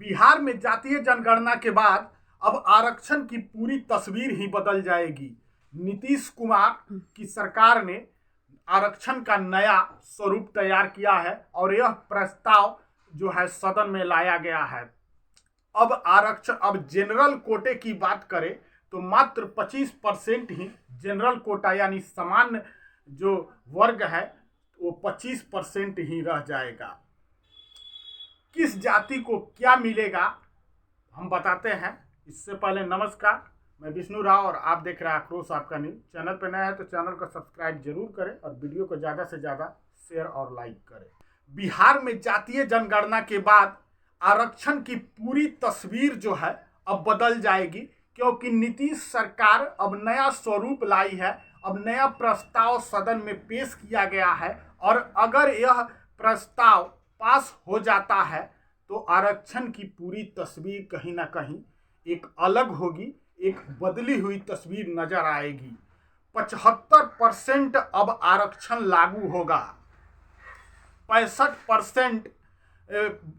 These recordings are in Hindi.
बिहार में जातीय जनगणना के बाद अब आरक्षण की पूरी तस्वीर ही बदल जाएगी। नीतीश कुमार की सरकार ने आरक्षण का नया स्वरूप तैयार किया है और यह प्रस्ताव जो है सदन में लाया गया है। अब जनरल कोटे की बात करें तो मात्र 25% ही जनरल कोटा यानी सामान्य जो वर्ग है वो 25% ही रह जाएगा। किस जाति को क्या मिलेगा हम बताते हैं। इससे पहले नमस्कार, मैं विष्णु राव और आप देख रहे हैं आक्रोश आपका न्यूज। चैनल पर नया है तो चैनल को सब्सक्राइब जरूर करें और वीडियो को ज़्यादा से ज़्यादा शेयर और लाइक करें। बिहार में जातीय जनगणना के बाद आरक्षण की पूरी तस्वीर जो है अब बदल जाएगी, क्योंकि नीतीश सरकार अब नया स्वरूप लाई है। अब नया प्रस्ताव सदन में पेश किया गया है और अगर यह प्रस्ताव पास हो जाता है तो आरक्षण की पूरी तस्वीर कहीं ना कहीं एक अलग होगी, एक बदली हुई तस्वीर नजर आएगी। 75% अब आरक्षण लागू होगा। 65%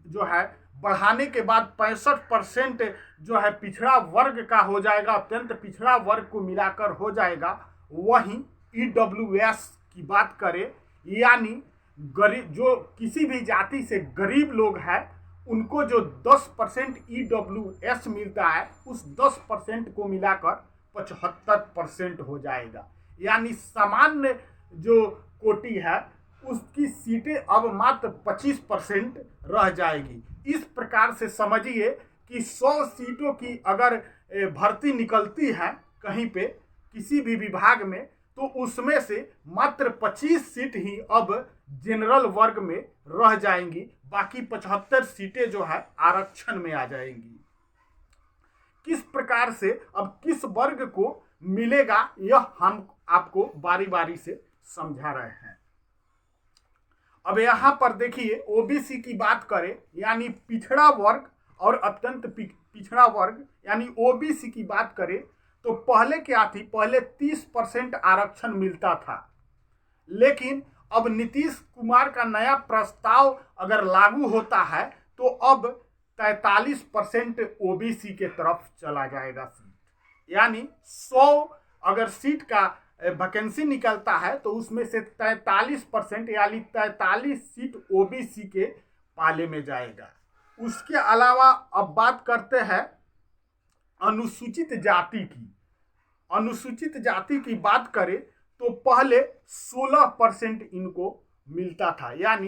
जो है बढ़ाने के बाद 65% जो है पिछड़ा वर्ग का हो जाएगा, अत्यंत पिछड़ा वर्ग को मिलाकर हो जाएगा। वहीं EWS की बात करें यानी गरीब, जो किसी भी जाति से गरीब लोग हैं उनको जो 10% EWS मिलता है उस 10% को मिलाकर 75% हो जाएगा। यानी सामान्य जो कोटि है उसकी सीटें अब मात्र 25% रह जाएगी। इस प्रकार से समझिए कि 100 सीटों की अगर भर्ती निकलती है कहीं पे किसी भी विभाग में तो उसमें से मात्र 25 सीट ही अब जनरल वर्ग में रह जाएंगी, बाकी 75 सीटें जो है आरक्षण में आ जाएंगी। किस प्रकार से अब किस वर्ग को मिलेगा यह हम आपको बारी बारी से समझा रहे हैं। अब यहां पर देखिए ओबीसी की बात करें यानी पिछड़ा वर्ग और अत्यंत पिछड़ा वर्ग यानी ओबीसी की बात करें तो पहले क्या थी, पहले 30% आरक्षण मिलता था, लेकिन अब नीतीश कुमार का नया प्रस्ताव अगर लागू होता है तो अब 43% ओबीसी के तरफ चला जाएगा सीट। यानी 100 अगर सीट का वैकेंसी निकलता है तो उसमें से 43% यानी 43 सीट ओबीसी के पाले में जाएगा। उसके अलावा अब बात करते हैं अनुसूचित जाति की। अनुसूचित जाति की बात करें तो पहले 16% इनको मिलता था, यानी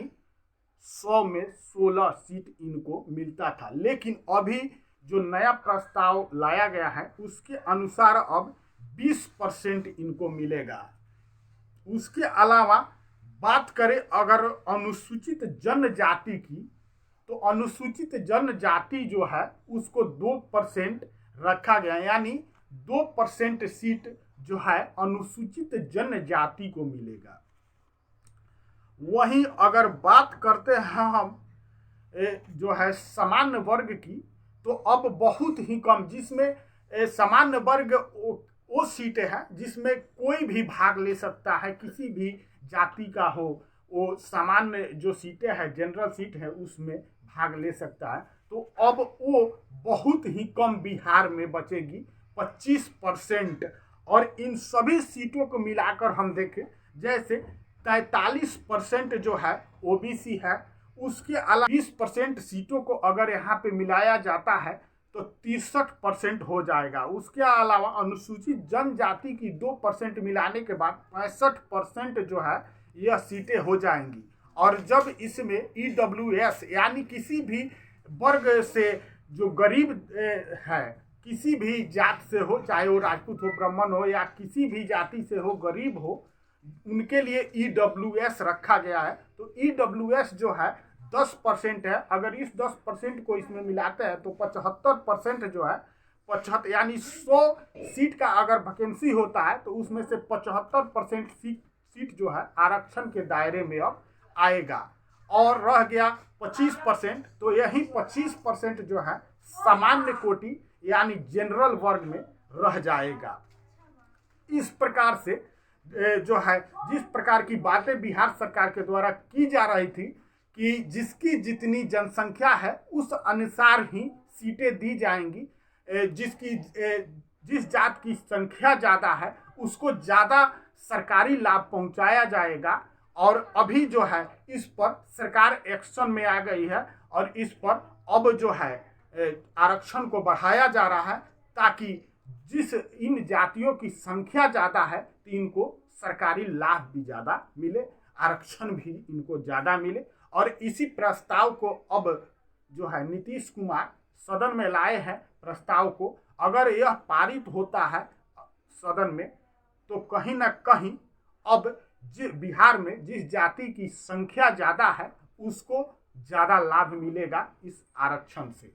100 में 16 सीट इनको मिलता था, लेकिन अभी जो नया प्रस्ताव लाया गया है उसके अनुसार अब 20% इनको मिलेगा। उसके अलावा बात करें अगर अनुसूचित जनजाति की तो अनुसूचित जनजाति जो है उसको 2% रखा गया, यानी 2% सीट जो है अनुसूचित जनजाति को मिलेगा। वहीं अगर बात करते हैं हम जो है सामान्य वर्ग की तो अब बहुत ही कम, जिसमें सामान्य वर्ग वो सीटें हैं जिसमें कोई भी भाग ले सकता है, किसी भी जाति का हो वो सामान्य जो सीटें हैं जनरल सीट है उसमें भाग ले सकता है। तो अब वो बहुत ही कम बिहार में बचेगी, 25%। और इन सभी सीटों को मिलाकर हम देखें जैसे 43% जो है ओबीसी है, उसके अलावा 20% सीटों को अगर यहाँ पे मिलाया जाता है तो 63% हो जाएगा। उसके अलावा अनुसूचित जनजाति की 2% मिलाने के बाद 65% जो है यह सीटें हो जाएंगी। और जब इसमें EWS यानी किसी भी वर्ग से जो गरीब है, किसी भी जात से हो, चाहे वो राजपूत हो, ब्राह्मण हो या किसी भी जाति से हो, गरीब हो, उनके लिए EWS रखा गया है। तो EWS जो है 10% है। अगर इस 10% को इसमें मिलाते हैं तो 75% जो है 75 यानी 100 सीट का अगर वैकेंसी होता है तो उसमें से 75% सीट जो है आरक्षण के दायरे में अब आएगा और रह गया 25%। तो यही 25% जो है सामान्य कोटि यानी जनरल वर्ग में रह जाएगा। इस प्रकार से जो है जिस प्रकार की बातें बिहार सरकार के द्वारा की जा रही थी कि जिसकी जितनी जनसंख्या है उस अनुसार ही सीटें दी जाएंगी। जिस जात की संख्या ज़्यादा है उसको ज़्यादा सरकारी लाभ पहुंचाया जाएगा। और अभी जो है इस पर सरकार एक्शन में आ गई है और इस पर अब जो है आरक्षण को बढ़ाया जा रहा है, ताकि जिस इन जातियों की संख्या ज़्यादा है तो इनको सरकारी लाभ भी ज़्यादा मिले, आरक्षण भी इनको ज़्यादा मिले। और इसी प्रस्ताव को अब जो है नीतीश कुमार सदन में लाए हैं प्रस्ताव को। अगर यह पारित होता है सदन में तो कहीं ना कहीं अब बिहार में जिस जाति की संख्या ज़्यादा है उसको ज़्यादा लाभ मिलेगा इस आरक्षण से।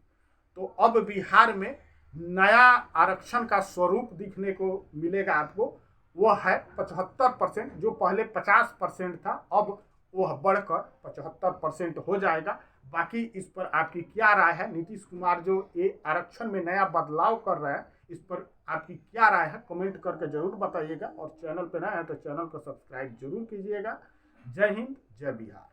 तो अब बिहार में नया आरक्षण का स्वरूप दिखने को मिलेगा आपको, वह है 75%। जो पहले 50% था अब वह बढ़कर 75% हो जाएगा। बाकी इस पर आपकी क्या राय है? नीतीश कुमार जो ये आरक्षण में नया बदलाव कर रहे हैं इस पर आपकी क्या राय है? कमेंट करके जरूर बताइएगा और चैनल पर नया है तो चैनल को सब्सक्राइब जरूर कीजिएगा। जय हिंद, जय बिहार।